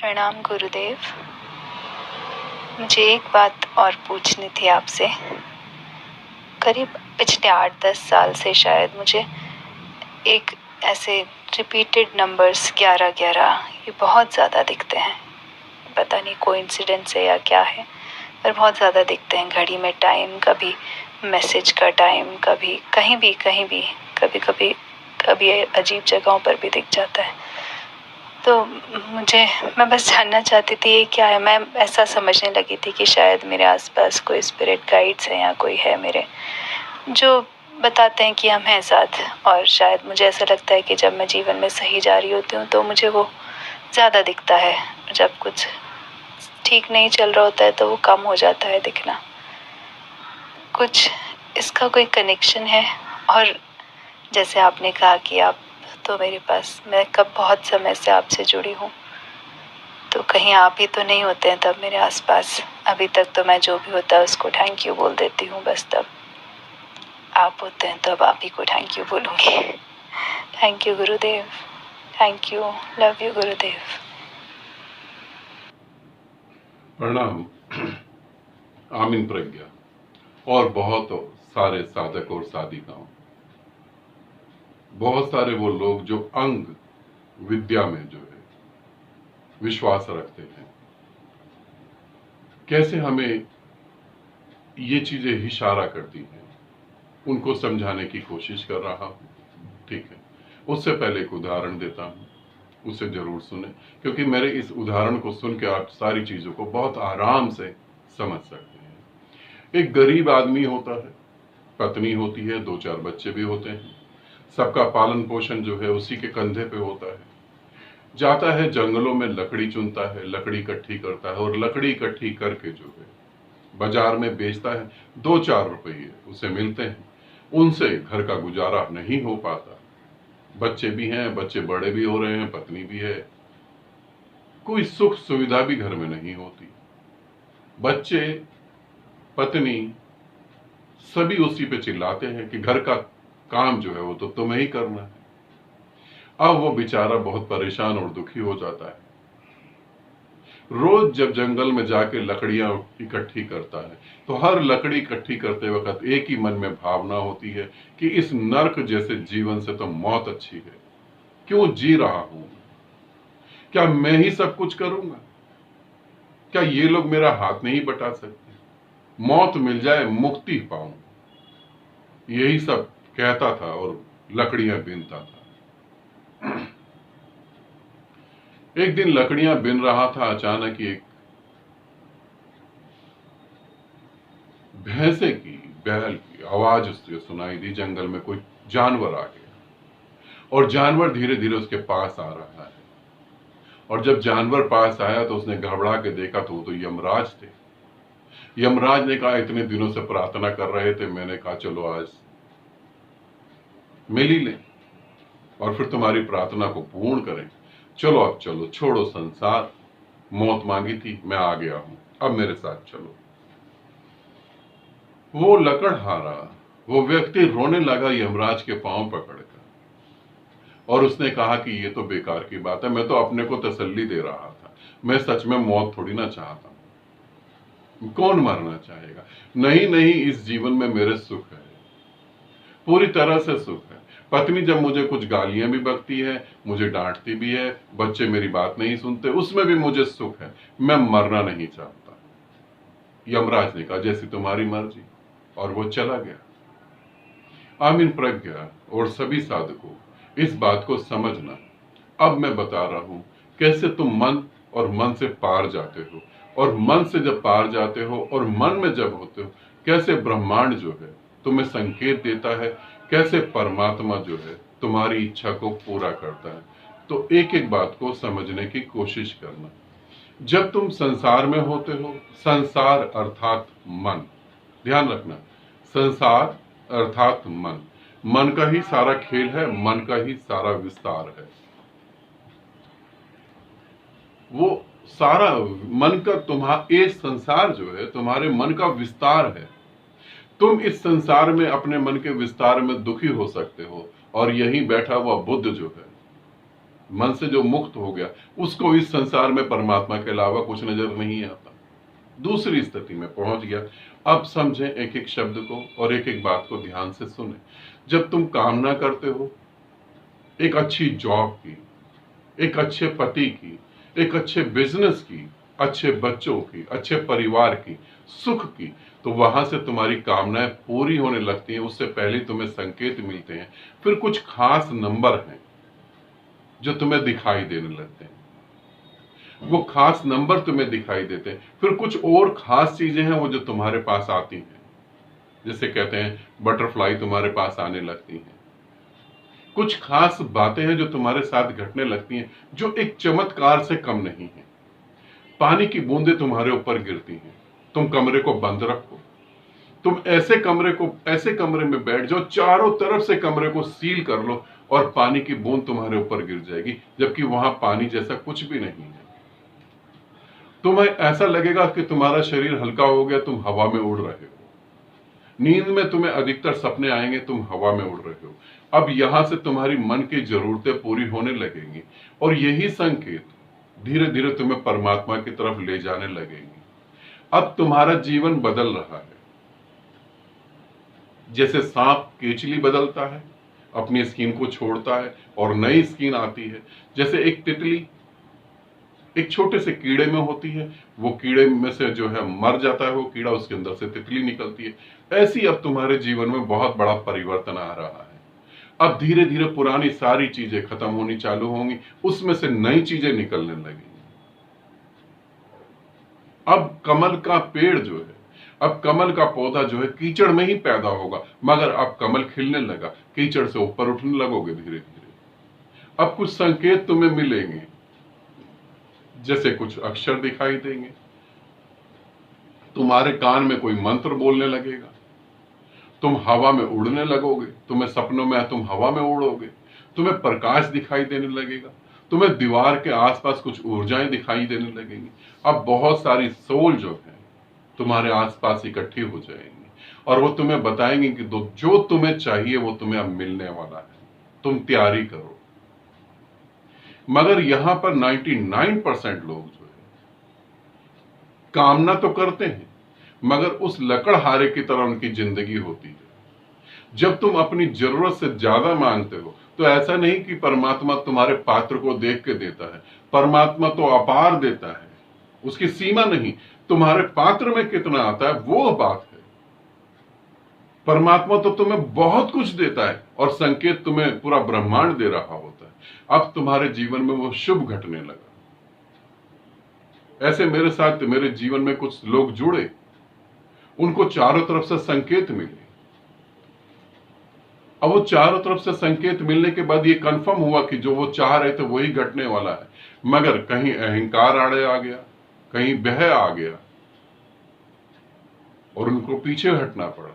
प्रणाम गुरुदेव। मुझे एक बात और पूछनी थी आपसे। करीब पिछले 8-10 साल से शायद मुझे एक ऐसे रिपीटेड नंबर्स 11-11 ये बहुत ज़्यादा दिखते हैं। पता नहीं कोइंसिडेंस है या क्या है, पर बहुत ज़्यादा दिखते हैं। घड़ी में टाइम, कभी मैसेज का टाइम, कभी कहीं भी कभी अजीब जगहों पर भी दिख जाता है। तो मैं बस जानना चाहती थी ये क्या है। मैं ऐसा समझने लगी थी कि शायद मेरे आसपास कोई स्पिरिट गाइड्स हैं या कोई है मेरे, जो बताते हैं कि हम हैं साथ। और शायद मुझे ऐसा लगता है कि जब मैं जीवन में सही जा रही होती हूँ तो मुझे वो ज़्यादा दिखता है, जब कुछ ठीक नहीं चल रहा होता है तो वो कम हो जाता है दिखना। कुछ इसका कोई कनेक्शन है? और जैसे आपने कहा कि आप तो मेरे पास, मैं कब बहुत समय से आपसे जुड़ी हूँ, तो कहीं आप ही तो नहीं होते हैं तब मेरे आसपास। अभी तक तो मैं जो भी होता है उसको थैंक यू बोल देती हूँ, बस तब आप होते हैं तो अब आप ही को थैंक यू बोलूँगी। Thank you Gurudev, thank you, love you गुरुदेव। प्रणाम। आमीन प्रज्ञा और बहुत सारे साधक और साधिकाओं, बहुत सारे वो लोग जो अंग विद्या में जो है विश्वास रखते हैं। कैसे हमें ये चीजें इशारा करती हैं, उनको समझाने की कोशिश कर रहा हूं। ठीक है, उससे पहले एक उदाहरण देता हूं, उसे जरूर सुने, क्योंकि मेरे इस उदाहरण को सुन के आप सारी चीजों को बहुत आराम से समझ सकते हैं। एक गरीब आदमी होता है, पत्नी होती है, 2-4 बच्चे भी होते हैं। सबका पालन पोषण जो है उसी के कंधे पे होता है। जाता है जंगलों में, लकड़ी चुनता है, लकड़ी इकट्ठी करता है और लकड़ी इकट्ठी करके जो है बाजार में बेचता है। 2-4 रुपये उसे मिलते हैं, उनसे घर का गुजारा नहीं हो पाता। बच्चे भी हैं, बच्चे बड़े भी हो रहे हैं, पत्नी भी है, कोई सुख सुविधा भी घर में नहीं होती। बच्चे, पत्नी सभी उसी पे चिल्लाते हैं कि घर का काम जो है वो तो तुम्हें ही करना है। अब वो बेचारा बहुत परेशान और दुखी हो जाता है। रोज जब जंगल में जाके लकड़ियां इकट्ठी करता है तो हर लकड़ी इकट्ठी करते वक्त एक ही मन में भावना होती है कि इस नर्क जैसे जीवन से तो मौत अच्छी है। क्यों जी रहा हूं? क्या मैं ही सब कुछ करूंगा? क्या ये लोग मेरा हाथ नहीं बटा सकते? मौत मिल जाए, मुक्ति पाऊं, यही सब कहता था और लकड़ियां बीनता था। एक दिन लकड़ियां बिन रहा था, अचानक एक भैंसे की, बैल की आवाज उससे सुनाई दी। जंगल में कोई जानवर आ गया और जानवर धीरे धीरे उसके पास आ रहा है। और जब जानवर पास आया तो उसने घबरा के देखा तो वो तो यमराज थे। यमराज ने कहा, इतने दिनों से प्रार्थना कर रहे थे, मैंने कहा चलो आज मिल ही लें और फिर तुम्हारी प्रार्थना को पूर्ण करें। चलो अब चलो, छोड़ो संसार, मौत मांगी थी, मैं आ गया हूं, अब मेरे साथ चलो। वो लकड़हारा, वो व्यक्ति रोने लगा यमराज के पांव पकड़कर और उसने कहा कि ये तो बेकार की बात है, मैं तो अपने को तसल्ली दे रहा था, मैं सच में मौत थोड़ी ना चाहता हूं। कौन मरना चाहेगा? नहीं नहीं, इस जीवन में मेरे सुख है, पूरी तरह से सुख है। पत्नी जब मुझे कुछ गालियां भी बकती है, मुझे डांटती भी है, बच्चे मेरी बात नहीं सुनते, उसमें भी मुझे सुख है, मैं मरना नहीं चाहता। यमराज ने कहा, जैसी तुम्हारी मर्जी, और वो चला गया। आमीन प्रज्ञा और सभी साधकों, इस बात को समझना। अब मैं बता रहा हूं कैसे तुम मन और मन से पार जाते हो, और मन से जब पार जाते हो और मन में जब होते हो, कैसे ब्रह्मांड जो है तुम्हें संकेत देता है, कैसे परमात्मा जो है तुम्हारी इच्छा को पूरा करता है। तो एक एक बात को समझने की कोशिश करना। जब तुम संसार में होते हो, संसार अर्थात मन, ध्यान रखना, संसार अर्थात मन, मन का ही सारा खेल है, मन का ही सारा विस्तार है। वो सारा मन का, तुम्हारा ये संसार जो है तुम्हारे मन का विस्तार है। तुम इस संसार में अपने मन के विस्तार में दुखी हो सकते हो, और यहीं बैठा हुआ बुद्ध जो है मन से जो मुक्त हो गया, उसको इस संसार में परमात्मा के अलावा कुछ नजर नहीं आता। दूसरी स्थिति में पहुंच गया। अब समझें एक एक शब्द को और एक एक बात को ध्यान से सुने। जब तुम कामना करते हो एक अच्छी जॉब की, एक अच्छे पति की, एक अच्छे बिजनेस की, अच्छे बच्चों की, अच्छे परिवार की, सुख की, तो वहां से तुम्हारी कामनाएं पूरी होने लगती हैं। उससे पहले तुम्हें संकेत मिलते हैं, फिर कुछ खास नंबर हैं जो तुम्हें दिखाई देने लगते हैं। वो खास नंबर तुम्हें दिखाई देते हैं, फिर कुछ और खास चीजें हैं वो जो तुम्हारे पास आती हैं। जैसे कहते हैं बटरफ्लाई तुम्हारे पास आने लगती हैं। कुछ खास बातें हैं जो तुम्हारे साथ घटने लगती हैं, जो एक चमत्कार से कम नहीं है। पानी की बूंदें तुम्हारे ऊपर गिरती हैं। तुम कमरे को बंद रखो, तुम ऐसे कमरे में बैठ जाओ, चारों तरफ से कमरे को सील कर लो और पानी की बूंद तुम्हारे ऊपर गिर जाएगी, जबकि वहां पानी जैसा कुछ भी नहीं है। तुम्हें ऐसा लगेगा कि तुम्हारा शरीर हल्का हो गया, तुम हवा में उड़ रहे हो। नींद में तुम्हें अधिकतर सपने आएंगे, तुम हवा में उड़ रहे हो। अब यहां से तुम्हारी मन की जरूरतें पूरी होने लगेंगी और यही संकेत धीरे धीरे तुम्हें परमात्मा की तरफ ले जाने लगेंगे। अब तुम्हारा जीवन बदल रहा है। जैसे सांप केचली बदलता है, अपनी स्किन को छोड़ता है और नई स्किन आती है। जैसे एक तितली एक छोटे से कीड़े में होती है, वो कीड़े में से जो है मर जाता है वो कीड़ा, उसके अंदर से तितली निकलती है। ऐसी अब तुम्हारे जीवन में बहुत बड़ा परिवर्तन आ रहा है। अब धीरे धीरे पुरानी सारी चीजें खत्म होनी चालू होंगी, उसमें से नई चीजें निकलने लगेंगी। अब कमल का पेड़ जो है, अब कमल का पौधा जो है कीचड़ में ही पैदा होगा, मगर अब कमल खिलने लगा, कीचड़ से ऊपर उठने लगोगे धीरे धीरे। अब कुछ संकेत तुम्हें मिलेंगे, जैसे कुछ अक्षर दिखाई देंगे, तुम्हारे कान में कोई मंत्र बोलने लगेगा, तुम हवा में उड़ने लगोगे, तुम्हें सपनों में तुम हवा में उड़ोगे, तुम्हें प्रकाश दिखाई देने लगेगा, तुम्हें दीवार के आसपास कुछ ऊर्जाएं दिखाई देने लगेंगी। अब बहुत सारी सोल जो है तुम्हारे आसपास इकट्ठी हो जाएंगी और वो तुम्हें बताएंगे कि जो तुम्हें चाहिए वो तुम्हें अब मिलने वाला है, तुम तैयारी करो। मगर यहां पर 99% लोग जो है कामना तो करते हैं, मगर उस लकड़हारे की तरह उनकी जिंदगी होती है। जब तुम अपनी जरूरत से ज्यादा मांगते हो तो ऐसा नहीं कि परमात्मा तुम्हारे पात्र को देख के देता है। परमात्मा तो अपार देता है, उसकी सीमा नहीं। तुम्हारे पात्र में कितना आता है वो बात है। परमात्मा तो तुम्हें बहुत कुछ देता है और संकेत तुम्हें पूरा ब्रह्मांड दे रहा होता है। अब तुम्हारे जीवन में वो शुभ घटने लगा। ऐसे मेरे साथ मेरे जीवन में कुछ लोग जुड़े, उनको चारों तरफ से संकेत मिले। अब वो चारों तरफ से संकेत मिलने के बाद ये कंफर्म हुआ कि जो वो चाह रहे थे वही घटने वाला है, मगर कहीं अहंकार आड़े आ गया, कहीं भय आ गया और उनको पीछे हटना पड़ा।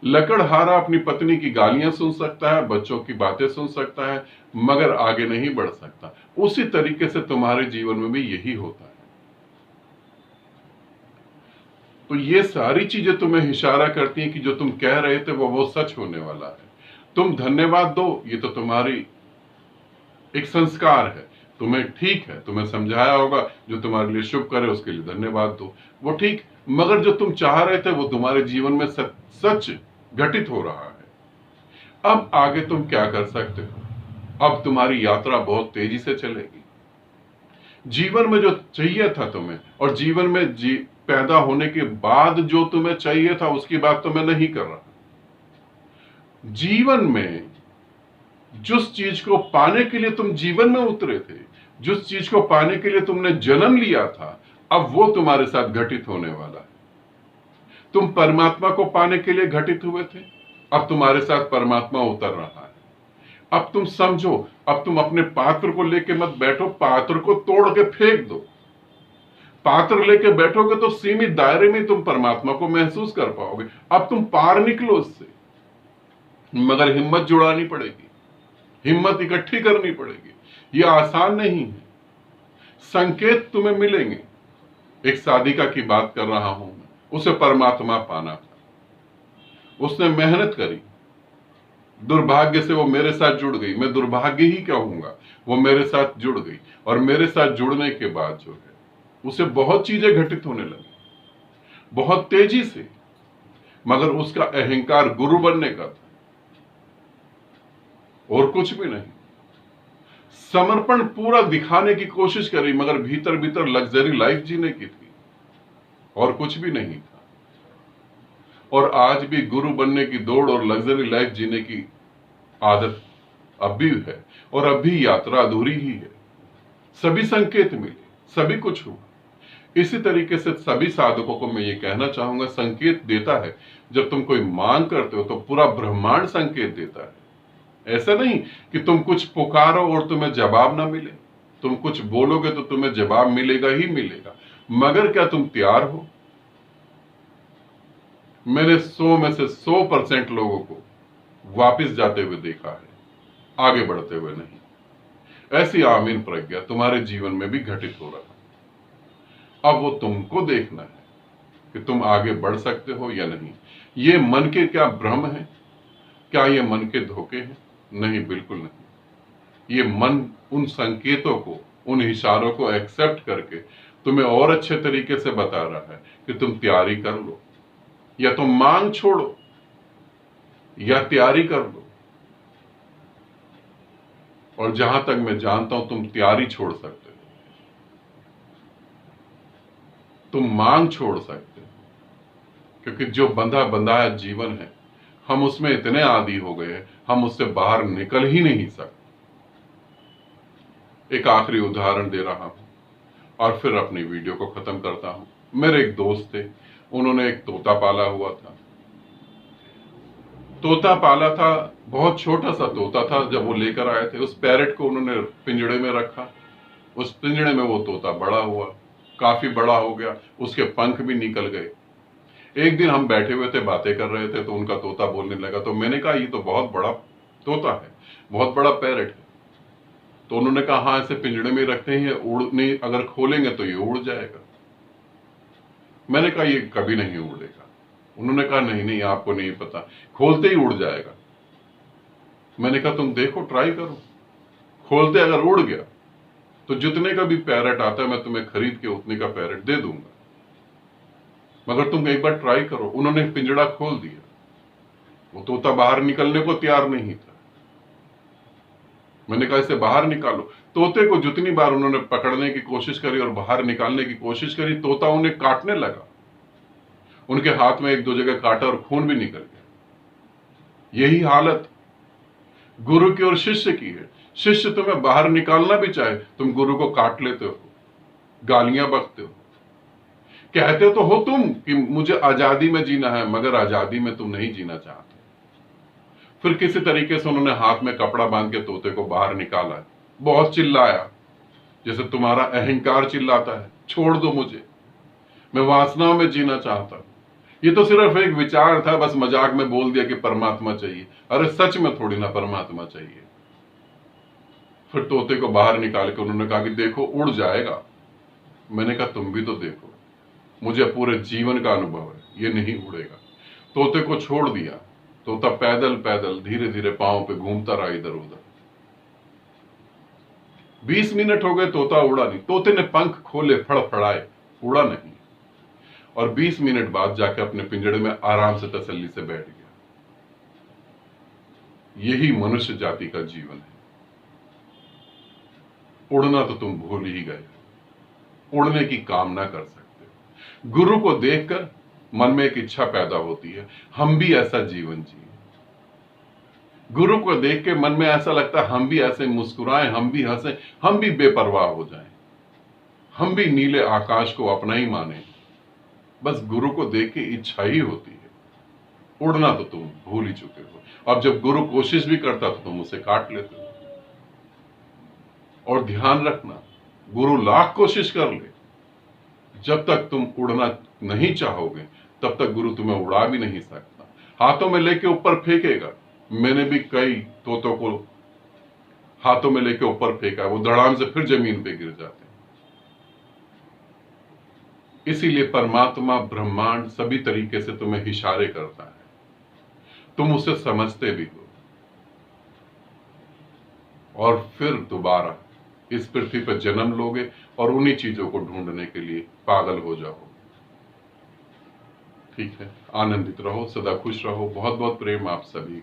लकड़हारा अपनी पत्नी की गालियां सुन सकता है, बच्चों की बातें सुन सकता है, मगर आगे नहीं बढ़ सकता। उसी तरीके से तुम्हारे जीवन में भी यही होता है। तो ये सारी चीजें तुम्हें इशारा करती हैं कि जो तुम कह रहे थे वो सच होने वाला है। तुम धन्यवाद दो, ये तो तुम्हारी एक संस्कार है। तुम्हें ठीक है, तुम्हें समझाया होगा, जो तुम्हारे लिए शुभ करे उसके लिए धन्यवाद दो, वो ठीक। मगर जो तुम चाह रहे थे वो तुम्हारे जीवन में सच घटित हो रहा है। अब आगे तुम क्या कर सकते हो? अब तुम्हारी यात्रा बहुत तेजी से चलेगी। जीवन में जो चाहिए था तुम्हें, और जीवन में पैदा होने के बाद जो तुम्हें चाहिए था उसकी बात तो मैं नहीं कर रहा। जीवन में जिस चीज को पाने के लिए तुम जीवन में उतरे थे, जिस चीज को पाने के लिए तुमने जन्म लिया था, अब वो तुम्हारे साथ घटित होने वाला है। तुम परमात्मा को पाने के लिए घटित हुए थे, अब तुम्हारे साथ परमात्मा उतर रहा है। अब तुम समझो, अब तुम अपने पात्र को लेके मत बैठो, पात्र को तोड़ के फेंक दो। पात्र लेके बैठोगे तो सीमित दायरे में तुम परमात्मा को महसूस कर पाओगे। अब तुम पार निकलो उससे, मगर हिम्मत जुड़ानी पड़ेगी, हिम्मत इकट्ठी करनी पड़ेगी। यह आसान नहीं है। संकेत तुम्हें मिलेंगे। एक साधिका की बात कर रहा हूं मैं, उसे परमात्मा पाना था, उसने मेहनत करी, दुर्भाग्य से वो मेरे साथ जुड़ गई। मैं दुर्भाग्य ही कहूंगा, वो मेरे साथ जुड़ गई, और मेरे साथ जुड़ने के बाद जो है उसे बहुत चीजें घटित होने लगी, बहुत तेजी से। मगर उसका अहंकार गुरु बनने का था और कुछ भी नहीं। समर्पण पूरा दिखाने की कोशिश करी, मगर भीतर भीतर लग्जरी लाइफ जीने की थी और कुछ भी नहीं था। और आज भी गुरु बनने की दौड़ और लग्जरी लाइफ जीने की आदत अब भी है, और अब भी यात्रा अधूरी ही है। सभी संकेत मिले, सभी कुछ हुआ। इसी तरीके से सभी साधकों को मैं ये कहना चाहूंगा, संकेत देता है। जब तुम कोई मांग करते हो तो पूरा ब्रह्मांड संकेत देता है। ऐसा नहीं कि तुम कुछ पुकारो और तुम्हें जवाब ना मिले। तुम कुछ बोलोगे तो तुम्हें जवाब मिलेगा ही मिलेगा, मगर क्या तुम तैयार हो? मैंने 100 में से 100% लोगों को वापस जाते हुए देखा है, आगे बढ़ते हुए नहीं। ऐसी आमीन प्रज्ञा तुम्हारे जीवन में भी घटित हो रहा है। अब वो तुमको देखना है कि तुम आगे बढ़ सकते हो या नहीं। ये मन के क्या भ्रम है? क्या ये मन के धोखे हैं? नहीं, बिल्कुल नहीं। ये मन उन संकेतों को, उन इशारों को एक्सेप्ट करके तुम्हें और अच्छे तरीके से बता रहा है कि तुम तैयारी कर लो, या तुम मांग छोड़ो, या तैयारी कर लो। और जहां तक मैं जानता हूं, तुम तैयारी छोड़ सकते हो, तुम मांग छोड़ सकते हो, क्योंकि जो बंधा बंधाया जीवन है, हम उसमें इतने आदी हो गए हैं, हम उससे बाहर निकल ही नहीं सकते। एक आखिरी उदाहरण दे रहा हूं और फिर अपनी वीडियो को खत्म करता हूं। मेरे एक दोस्त थे, उन्होंने एक तोता पाला हुआ था। तोता पाला था, बहुत छोटा सा तोता था। जब वो लेकर आए थे, उस पैरेट को उन्होंने पिंजड़े में रखा। उस पिंजड़े में वो तोता बड़ा हुआ, काफी बड़ा हो गया, उसके पंख भी निकल गए। एक दिन हम बैठे हुए थे, बातें कर रहे थे, तो उनका तोता बोलने लगा। तो मैंने कहा, ये तो बहुत बड़ा तोता है, बहुत बड़ा पैरेट है। तो उन्होंने कहा, हाँ, ऐसे पिंजड़े में रखते हैं, उड़ने अगर खोलेंगे तो ये उड़ जाएगा। मैंने कहा, ये कभी नहीं उड़ेगा। उन्होंने कहा, नहीं नहीं, आपको नहीं पता, खोलते ही उड़ जाएगा। मैंने कहा, तुम देखो, ट्राई करो, खोलते अगर उड़ गया तो जितने का भी पैरेट आता है मैं तुम्हें खरीद के उतने का पैरेट दे दूंगा, मगर तुम एक बार ट्राई करो। उन्होंने पिंजड़ा खोल दिया, वो तोता बाहर निकलने को तैयार नहीं था। मैंने कहा, इसे बाहर निकालो। तोते को जितनी बार उन्होंने पकड़ने की कोशिश करी और बाहर निकालने की कोशिश करी, तोता उन्हें काटने लगा। उनके हाथ में 1-2 जगह काटा और खून भी निकल गया। यही हालत गुरु की और शिष्य की है। शिष्य तुम्हें बाहर निकालना भी चाहे, तुम गुरु को काट लेते हो, गालियां बकते हो, कहते तो हो तुम कि मुझे आजादी में जीना है, मगर आजादी में तुम नहीं जीना चाहते। फिर किसी तरीके से उन्होंने हाथ में कपड़ा बांध के तोते को बाहर निकाला। बहुत चिल्लाया, जैसे तुम्हारा अहंकार चिल्लाता है, छोड़ दो मुझे, मैं वासनाओं में जीना चाहता हूं। ये तो सिर्फ एक विचार था, बस मजाक में बोल दिया कि परमात्मा चाहिए। अरे सच में थोड़ी ना परमात्मा चाहिए। फिर तोते को बाहर निकाल के उन्होंने कहा कि देखो, उड़ जाएगा। मैंने कहा, तुम भी तो देखो, मुझे पूरे जीवन का अनुभव है, ये नहीं उड़ेगा। तोते को छोड़ दिया। तोता पैदल पैदल धीरे धीरे पांव पे घूमता रहा इधर उधर। 20 मिनट हो गए, तोता उड़ा नहीं। तोते ने पंख खोले, फड़फड़ाए, उड़ा नहीं। और 20 मिनट बाद जाके अपने पिंजड़े में आराम से तसल्ली से बैठ गया। यही मनुष्य जाति का जीवन है। उड़ना तो तुम भूल ही गए, उड़ने की कामना कर सकते हो। गुरु को देखकर मन में एक इच्छा पैदा होती है, हम भी ऐसा जीवन जिए। गुरु को देख के मन में ऐसा लगता है, हम भी ऐसे मुस्कुराएं, हम भी हंसें, हम भी बेपरवाह हो जाएं, हम भी नीले आकाश को अपना ही माने। बस गुरु को देख के इच्छा ही होती है। उड़ना तो तुम भूल ही चुके हो। अब जब गुरु कोशिश भी करता तो तुम उसे काट लेते हो। और ध्यान रखना, गुरु लाख कोशिश कर ले, जब तक तुम उड़ना नहीं चाहोगे तब तक गुरु तुम्हें उड़ा भी नहीं सकता। हाथों में लेके ऊपर फेंकेगा। मैंने भी कई तोतों को हाथों में लेके ऊपर फेंका, वो धड़ाम से फिर जमीन पे गिर जाते हैं। इसीलिए परमात्मा, ब्रह्मांड सभी तरीके से तुम्हें इशारे करता है, तुम उसे समझते भी हो। और फिर दोबारा इस पृथ्वी पर जन्म लोगे और उन्हीं चीजों को ढूंढने के लिए पागल हो जाओ। ठीक है, आनंदित रहो, सदा खुश रहो। बहुत बहुत प्रेम आप सभी।